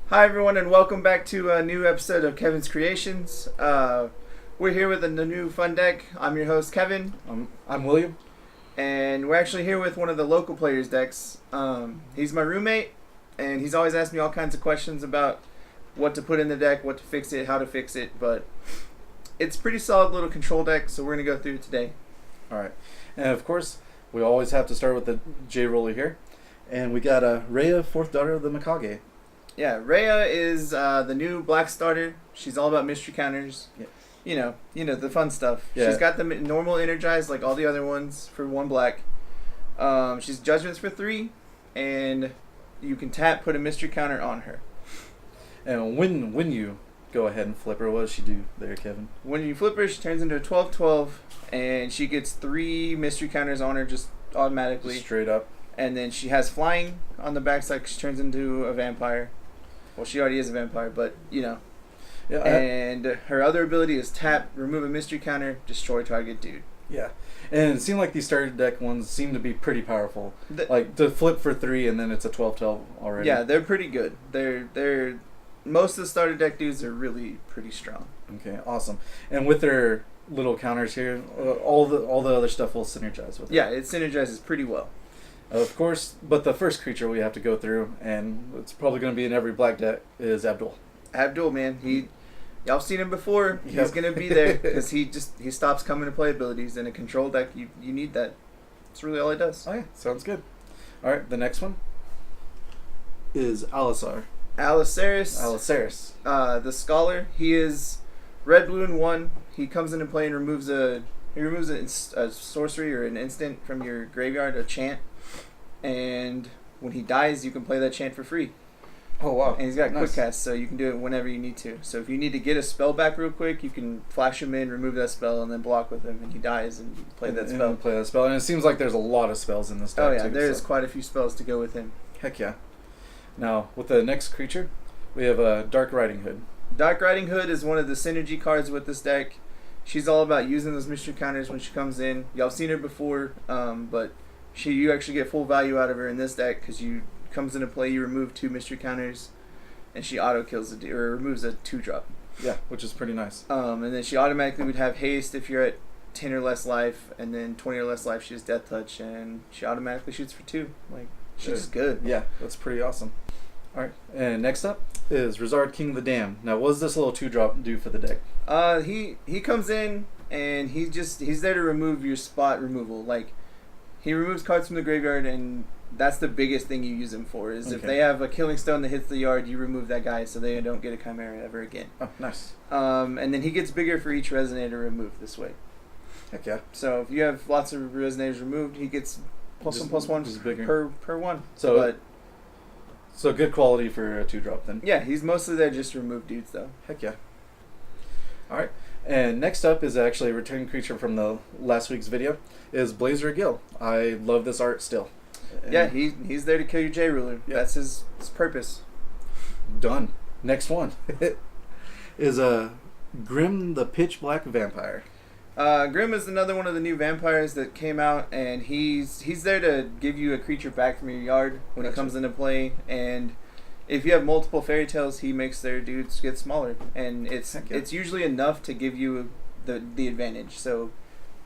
Hi everyone, and welcome back to a new episode of Kevin's Kreations. We're here with a new fun deck. I'm your host Kevin. I'm William. And we're actually here with one of the local players' decks. He's my roommate, and he's always asked me all kinds of questions about what to put in the deck, what to fix it, how to fix it, but it's a pretty solid little control deck, so we're going to go through it today. Alright, and of course, we always have to start with the J roller here. And we got Reiya, fourth daughter of the Mikage. Yeah, Reiya is the new black starter. She's all about mystery counters. Yeah. You know the fun stuff. Yeah. She's got the normal energized like all the other ones for 1 black. She's judgments for 3, and you can tap, put a mystery counter on her. And when you go ahead and flip her, what does she do there, Kevin? When you flip her, she turns into a 12/12, and she gets 3 mystery counters on her just automatically. Just straight up. And then she has flying on the backside. She turns into a vampire. Well, she already is a vampire, but you know. Yeah. And her other ability is tap, remove a mystery counter, destroy target dude. Yeah. And it seemed like these starter deck ones seem to be pretty powerful. Like to flip for 3 and then it's a 12/12 already. Yeah, they're pretty good. They're most of the starter deck dudes are really pretty strong. Okay, awesome. And with their little counters here, all the other stuff will synergize with it. Yeah, it synergizes pretty well. Of course, but the first creature we have to go through, and it's probably going to be in every black deck, is Abdul. Abdul, man, y'all seen him before. Yep. He's gonna be there because he stops coming to play abilities. In a control deck, you need that. That's really all he does. Oh yeah, sounds good. All right, the next one is Alisaris. Alisaris. The Scholar. He is red, blue, and 1. He comes into play and removes a sorcery or an instant from your graveyard, a chant. And when he dies, you can play that chant for free. Oh wow! And he's got nice. quick cast, so you can do it whenever you need to. So if you need to get a spell back real quick, you can flash him in, remove that spell, and then block with him, and he dies, and you play that spell. And play that spell, and it seems like there's a lot of spells in this deck. Oh yeah, too, there's quite a few spells to go with him. Heck yeah! Now with the next creature, we have a Dark Riding Hood. Dark Riding Hood is one of the synergy cards with this deck. She's all about using those mystery counters when she comes in. Y'all seen her before, but you actually get full value out of her in this deck because you comes into play. You remove 2 mystery counters, and she auto kills or removes a 2-drop. Yeah, which is pretty nice. And then she automatically would have haste if you're at 10 or less life, and then 20 or less life she has death touch, and she automatically shoots for 2. Like, she's good. Yeah, that's pretty awesome. All right, and next up is Rezzard, King of the Dam. Now, what does this little 2-drop do for the deck? He comes in and he's there to remove your spot removal. Like, he removes cards from the graveyard, and that's the biggest thing you use him for. Is if they have a killing stone that hits the yard, you remove that guy so they don't get a chimera ever again. Oh, nice. And then he gets bigger for each resonator removed this way. Heck yeah. So if you have lots of resonators removed, he gets +1/+1 per one. So good quality for a 2-drop then. Yeah, he's mostly there just to remove dudes though. Heck yeah. All right, and next up is actually a return creature from the last week's video, is Blazer Gill. I love this art still. And yeah, he's there to kill your J ruler. Yeah. That's his purpose. Done. Next one is Grimm the Pitch Black Vampire. Grimm is another one of the new vampires that came out, and he's there to give you a creature back from your yard when it comes into play. And if you have multiple fairy tales, he makes their dudes get smaller, and it's usually enough to give you the advantage. So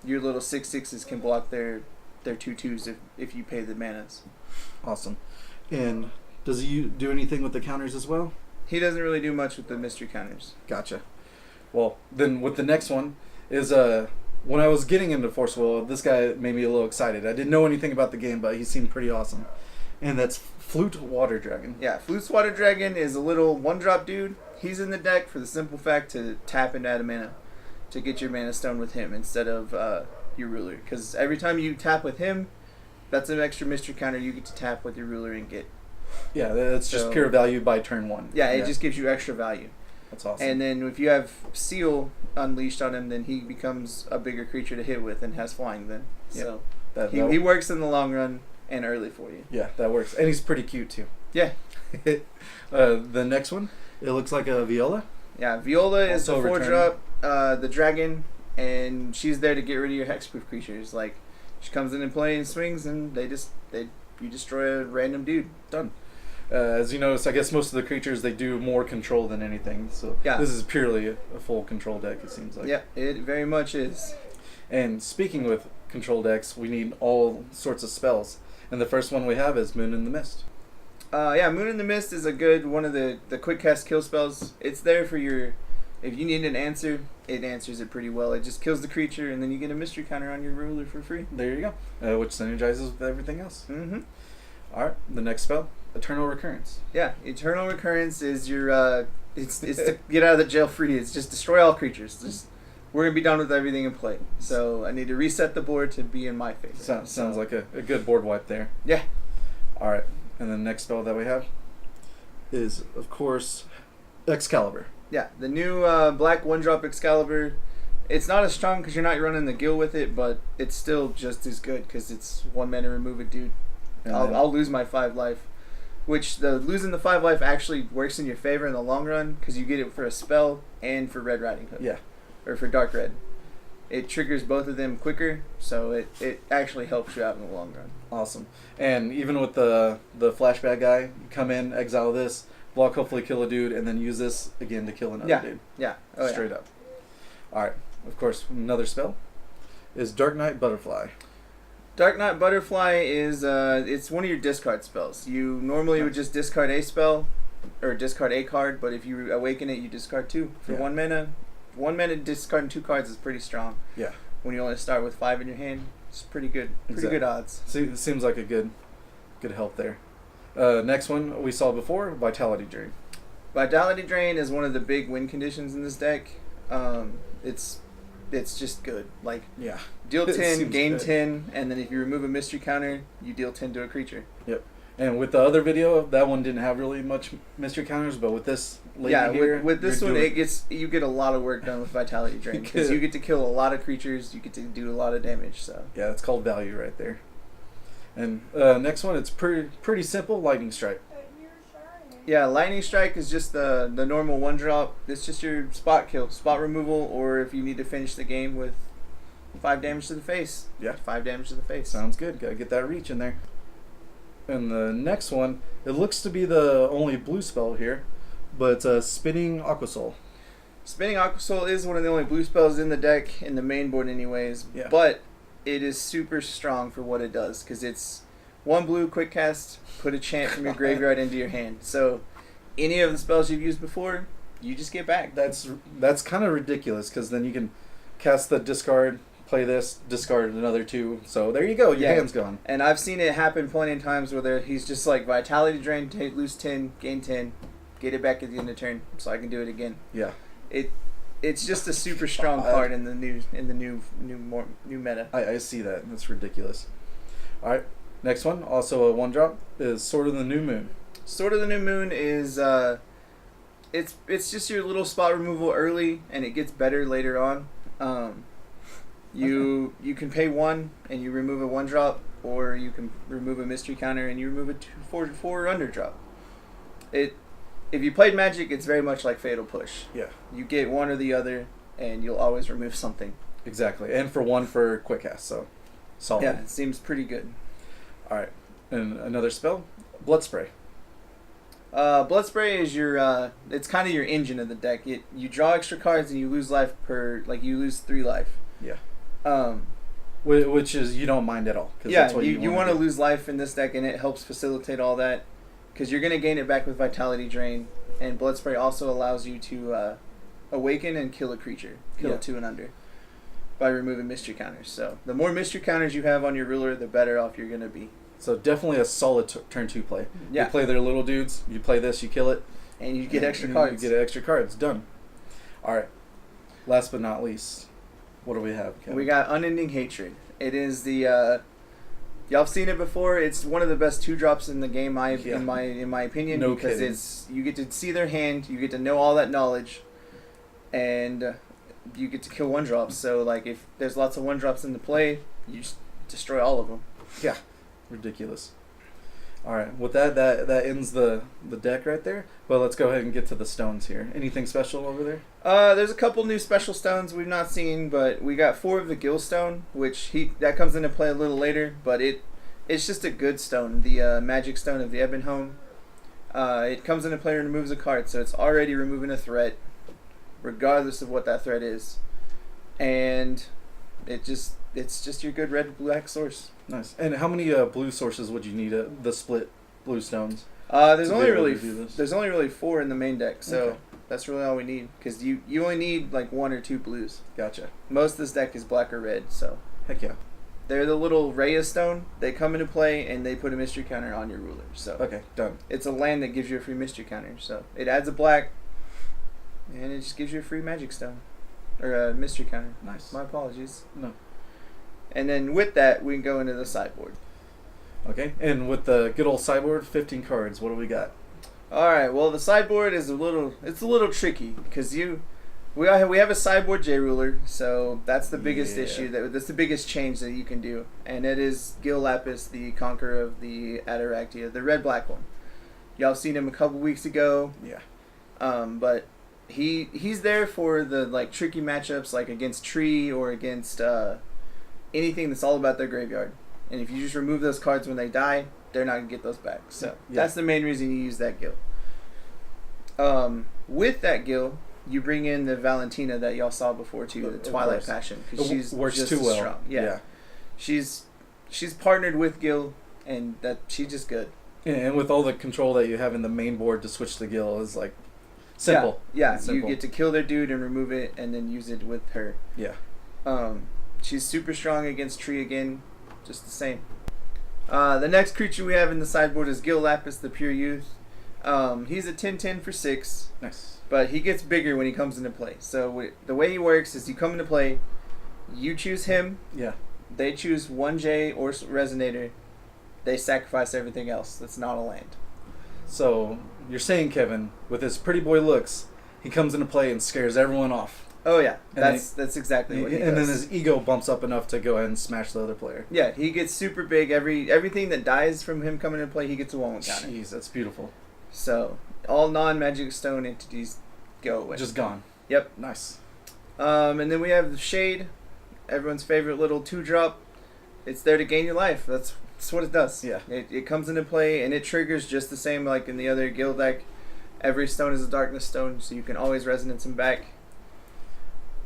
your little 6/6s can block their 2/2s if you pay the manas. Awesome. And does he do anything with the counters as well? He doesn't really do much with the mystery counters. Gotcha. Well, then with the next one is when I was getting into Force Will, this guy made me a little excited. I didn't know anything about the game, but he seemed pretty awesome. And that's Flute Water Dragon. Yeah, Flute's Water Dragon is a little 1-drop dude. He's in the deck for the simple fact to tap and add a mana to get your mana stone with him instead of your ruler. Because every time you tap with him, that's an extra mystery counter you get to tap with your ruler and get. Yeah, that's just pure value by turn 1. Yeah, it just gives you extra value. That's awesome. And then if you have Seal unleashed on him, then he becomes a bigger creature to hit with and has flying then. Yeah. So he works in the long run and early for you. Yeah, that works. And he's pretty cute too. Yeah. The next one, it looks like a Viola. Yeah, Viola is the Also 4-drop, the dragon, and she's there to get rid of your hexproof creatures. Like, she comes in and play and swings, and you destroy a random dude. Done. As you notice, I guess most of the creatures, they do more control than anything. So Yeah. this is purely a full control deck, it seems like. Yeah, it very much is. And speaking with control decks, we need all sorts of spells. And the first one we have is Moon in the Mist. Yeah, Moon in the Mist is a good one of the quick cast kill spells. It's there for your, if you need an answer, it answers it pretty well. It just kills the creature, and then you get a mystery counter on your ruler for free. There you go. Which synergizes with everything else. Mm-hmm. All right, the next spell, Eternal Recurrence. Yeah, Eternal Recurrence is your, it's to get out of the jail free. It's just destroy all creatures. Just we're gonna be done with everything in play. So I need to reset the board to be in my favor. Sounds like a good board wipe there. Yeah. All right, and the next spell that we have is, of course, Excalibur. Yeah, the new black 1-drop Excalibur. It's not as strong because you're not running the Gill with it, but it's still just as good because it's 1 mana remove a dude. I'll lose my 5 life, which losing the 5 life actually works in your favor in the long run because you get it for a spell and for Red Riding Hood. Yeah. Or for Dark Red. It triggers both of them quicker, so it actually helps you out in the long run. Awesome. And even with the flashback guy, you come in, exile this, block, hopefully kill a dude, and then use this again to kill another dude. Yeah. Straight up. All right. Of course, another spell is Dark Knight Butterfly. Dark Knight Butterfly is it's one of your discard spells. You normally would just discard a spell or discard a card, but if you awaken it, you discard 2 for 1 mana. 1 mana discarding 2 cards is pretty strong. Yeah. When you only start with 5 in your hand, it's pretty good. Pretty good odds. See, it seems like a good help there. Next one we saw before, Vitality Drain. Vitality Drain is one of the big win conditions in this deck. It's just good. Like, yeah, deal 10, gain good. 10, and then if you remove a mystery counter, you deal 10 to a creature. Yep. And with the other video, that one didn't have really much mystery counters, but with this lady here, with this one, you get a lot of work done with Vitality Drain because you get to kill a lot of creatures, you get to do a lot of damage. So yeah, it's called value right there. And next one, it's pretty simple, Lightning Strike. Yeah, Lightning Strike is just the normal 1-drop. It's just your spot kill, spot removal, or if you need to finish the game with 5 damage to the face. Yeah, 5 damage to the face. Sounds good. Gotta get that reach in there. And the next one, it looks to be the only blue spell here, but it's Spinning Aquasoul. Spinning Aquasoul is one of the only blue spells in the deck, in the main board anyways, but it is super strong for what it does, because it's 1 blue, quick cast, put a chant from your graveyard into your hand. So any of the spells you've used before, you just get back. That's kind of ridiculous, because then you can cast the discard, play this, discard another 2. So there you go, your hand's gone. And I've seen it happen plenty of times where he's just like Vitality Drain, lose 10, gain 10, get it back at the end of turn, so I can do it again. Yeah. It's just a super strong card in the new meta. I see that. That's ridiculous. All right, next one, also a 1-drop, is Sword of the New Moon. Sword of the New Moon is it's just your little spot removal early, and it gets better later on. You can pay 1 and you remove a 1-drop, or you can remove a mystery counter and you remove a 4 under-drop. If you played Magic, it's very much like Fatal Push. Yeah. You get one or the other, and you'll always remove something. Exactly, and for 1 for quick cast, so solid. Yeah, it seems pretty good. All right, and another spell, Blood Spray. Blood Spray is your it's kind of your engine of the deck. You draw extra cards and you lose life you lose 3 life. Yeah. Which is you don't mind at all. Yeah, that's what you want to lose life in this deck, and it helps facilitate all that. Because you're going to gain it back with Vitality Drain, and Blood Spray also allows you to awaken and kill a creature. Kill 2 and under. By removing mystery counters. So the more mystery counters you have on your ruler, the better off you're going to be. So definitely a solid turn 2 play. Yeah. You play their little dudes, you play this, you kill it. And you get extra cards. You get extra cards. Done. Alright. Last but not least, what do we have, Kevin? We got Unending Hatred. It is the... y'all have seen it before. It's one of the best 2-drops in the game, in my opinion, because kidding. You get to see their hand, you get to know all that knowledge, and you get to kill 1-drops. So like if there's lots of 1-drops in the play, you just destroy all of them. Yeah, ridiculous. All right, with that ends the deck right there. Well, let's go ahead and get to the stones here. Anything special over there? There's a couple new special stones we've not seen, but we got 4 of the Gill stone, which that comes into play a little later, but it's just a good stone. The magic stone of the Ebon home. It comes into play and removes a card, so it's already removing a threat, regardless of what that threat is. And it's just your good red black source. Nice. And how many blue sources would you need? The split blue stones. There's only really 4 in the main deck, so Okay. that's really all we need. Because you only need like 1 or 2 blues. Gotcha. Most of this deck is black or red, so Heck yeah. they're the little Reiya stone. They come into play and they put a mystery counter on your ruler. So Okay, done. it's a land that gives you a free mystery counter. So it adds a black, and it just gives you a free magic stone or a mystery counter. Nice. My apologies. No. And then with that, we can go into the sideboard. Okay, and with the good old sideboard, 15 cards. What do we got? All right. Well, the sideboard is a little tricky because we have a sideboard J ruler, so that's the biggest issue. That's the biggest change that you can do, and it is Gill Lapis, the conqueror of the Ataraxia, the red black one. Y'all seen him a couple weeks ago. Yeah. But he's there for the like tricky matchups, like against Tree or against anything that's all about their graveyard. And if you just remove those cards when they die, they're not gonna get those back. So that's the main reason you use that Gill. With that Gill, you bring in the Valentina that y'all saw before too, the Twilight Passion, because she's works just too as well. strong. Yeah. She's partnered with Gill, and that she's just good. And with all the control that you have in the main board to switch the Gill is like simple. Yeah, Simple. You get to kill their dude and remove it, and then use it with her. Yeah. She's super strong against Tree again, just the same. The next creature we have in the sideboard is Gill Lapis, the Pure Youth. He's a 10/10 for 6. Nice. But he gets bigger when he comes into play. So the way he works is you come into play, you choose him, Yeah. they choose 1J or Resonator, they sacrifice everything else that's not a land. So you're saying, Kevin, with his pretty boy looks, he comes into play and scares everyone off. Oh yeah, And that's exactly what he does. And then his ego bumps up enough to go ahead and smash the other player. Yeah, he gets super big. Everything that dies from him coming into play, he gets a 1/1 counter. Jeez, that's beautiful. So all non-magic stone entities go away. Just gone. Yep. Nice. And then we have the Shade, everyone's favorite little 2-drop. It's there to gain your life. That's what it does. Yeah. It comes into play and it triggers just the same like in the other Gill deck. Every stone is a darkness stone, so you can always resonance him back.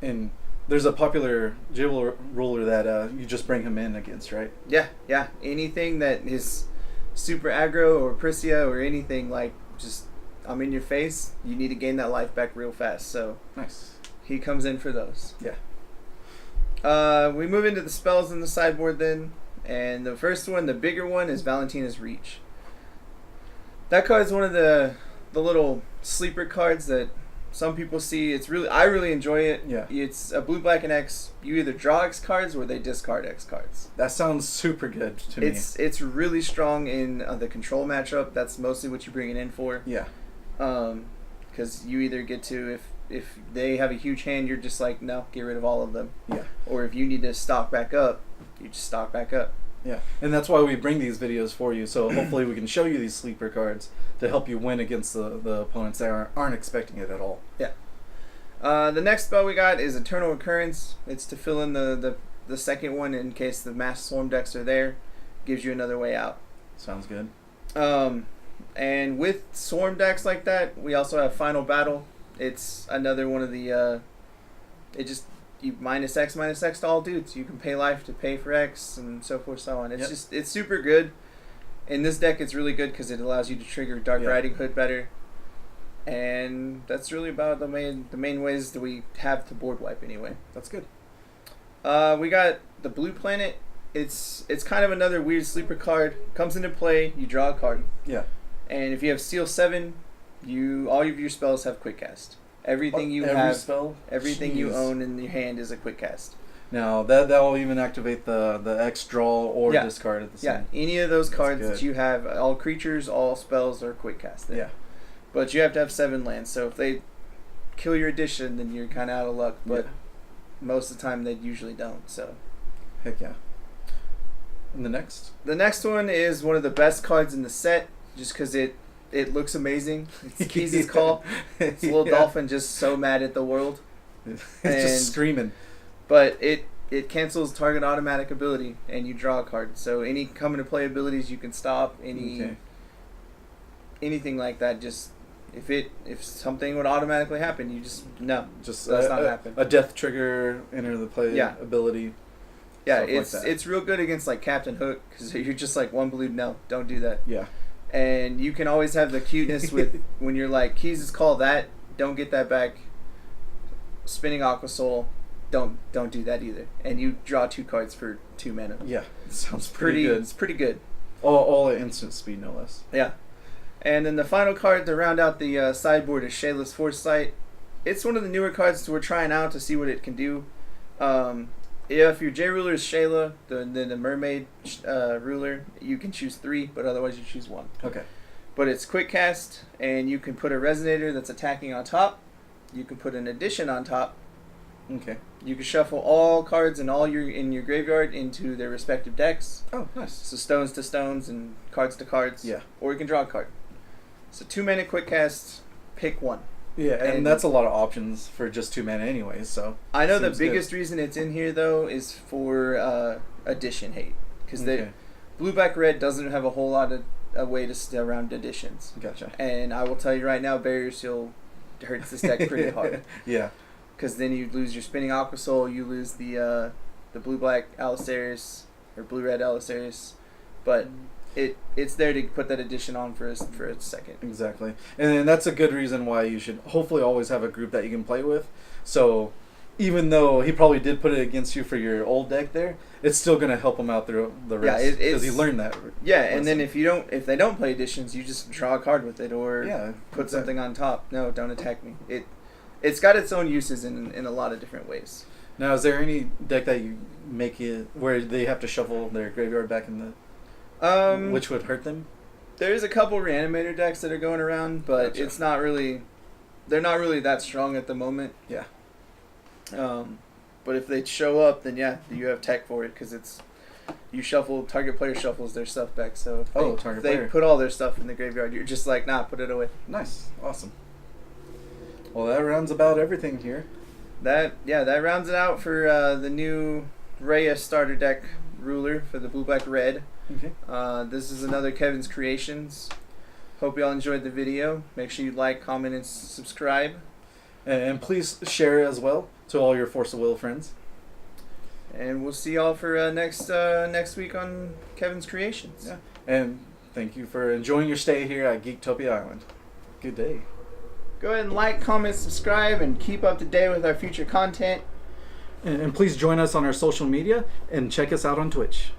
And there's a popular Gill ruler that you just bring him in against, right? Yeah. Anything that is super aggro or Priscia or anything like just I'm in your face, you need to gain that life back real fast. So Nice. he comes in for those. Yeah. We move into the spells in the sideboard then, and the first one, the bigger one, is Valentina's Reach. That card is one of the little sleeper cards that some people see. I really enjoy it. Yeah. It's a blue, black, and X. You either draw X cards or they discard X cards. That sounds super good to me. It's really strong in the control matchup. That's mostly what you bring it in for. Yeah. Because you either get to if they have a huge hand, you're just like no, get rid of all of them. Yeah. Or if you need to stock back up, you just stock back up. Yeah. And that's why we bring these videos for you. So hopefully we can show you these sleeper cards to help you win against the opponents that aren't expecting it at all. Yeah. The next spell we got is Eternal Recurrence. It's to fill in the second one in case the mass swarm decks are there. Gives you another way out. Sounds good. And with swarm decks like that, we also have Final Battle. It's another one of the you -X to all dudes. You can pay life to pay for X and so forth so on. It's super good. In this deck, it's really good because it allows you to trigger Dark Riding Hood better. And that's really about the main ways that we have to board wipe anyway. That's good. We got the Blue Planet. It's kind of another weird sleeper card. Comes into play, you draw a card. Yeah. And if you have Seal 7, all of your spells have quick cast. Everything you own in your hand is a quick cast. Now that will even activate the X draw or discard at the same. Yeah, any of those cards that you have, all creatures, all spells are quick cast. Yeah. But you have to have 7 lands. So if they kill your addition, then you're kind of out of luck. But most of the time they usually don't. So. Heck yeah. And the next? The next one is one of the best cards in the set, just because it looks amazing. It's Keys' Call. It's a little dolphin just so mad at the world. It's just screaming. But it cancels target automatic ability, and you draw a card. So any come into play abilities you can stop. anything like that, just if something would automatically happen, you just no, Just that's not happen. A death trigger, enter the play ability. Yeah, Like it's real good against like Captain Hook because you're just like one blue. No, don't do that. Yeah. And you can always have the cuteness with when you're like keys is call that. Don't get that back. Spinning Aqua Soul. Don't do that either. And you draw 2 cards for 2 mana. Yeah, it sounds pretty good. It's pretty good. All at instant speed, no less. Yeah. And then the final card to round out the sideboard is Shayla's Foresight. It's one of the newer cards that we're trying out to see what it can do. If your J ruler is Shayla, then the Mermaid ruler, you can choose 3, but otherwise you choose 1. Okay. But it's quick cast, and you can put a Resonator that's attacking on top. You can put an addition on top. Okay. You can shuffle all cards in your graveyard into their respective decks. Oh, nice. So stones to stones and cards to cards. Yeah. Or you can draw a card. So 2-mana quick cast, pick 1. Yeah, and that's a lot of options for just 2 mana anyways, so... I know the biggest reason it's in here, though, is for addition hate. Because blue, black, red doesn't have a whole lot of a way to stay around additions. Gotcha. And I will tell you right now, Barrier Seal hurts this deck pretty hard. Yeah. Because then you lose your Spinning Aqua Soul, you lose the blue-black Alisaris, or blue-red Alisaris. But it's there to put that addition on for a second. Exactly. And that's a good reason why you should hopefully always have a group that you can play with. So even though he probably did put it against you for your old deck there, it's still going to help him out through the rest. Because he learned that. Yeah, and then if they don't play additions, you just draw a card with it or put something on top. No, don't attack me. It's got its own uses in a lot of different ways. Now, is there any deck that you make it where they have to shuffle their graveyard back in the... which would hurt them? There's a couple Reanimator decks that are going around, but Gotcha. it's not really... They're not really that strong at the moment. Yeah. But if they show up, then yeah, you have tech for it, because it's... You shuffle... Target player shuffles their stuff back, so if they put all their stuff in the graveyard, you're just like, nah, put it away. Nice. Awesome. Well, that rounds about everything here. That rounds it out for the new Reiya starter deck ruler for the blue, black, red. Okay. This is another Kevin's Creations. Hope y'all enjoyed the video. Make sure you like, comment, and subscribe. And please share as well to all your Force of Will friends. And we'll see y'all for next week on Kevin's Creations. Yeah. And thank you for enjoying your stay here at Geektopia Island. Good day. Go ahead and like, comment, subscribe, and keep up to date with our future content. And please join us on our social media and check us out on Twitch.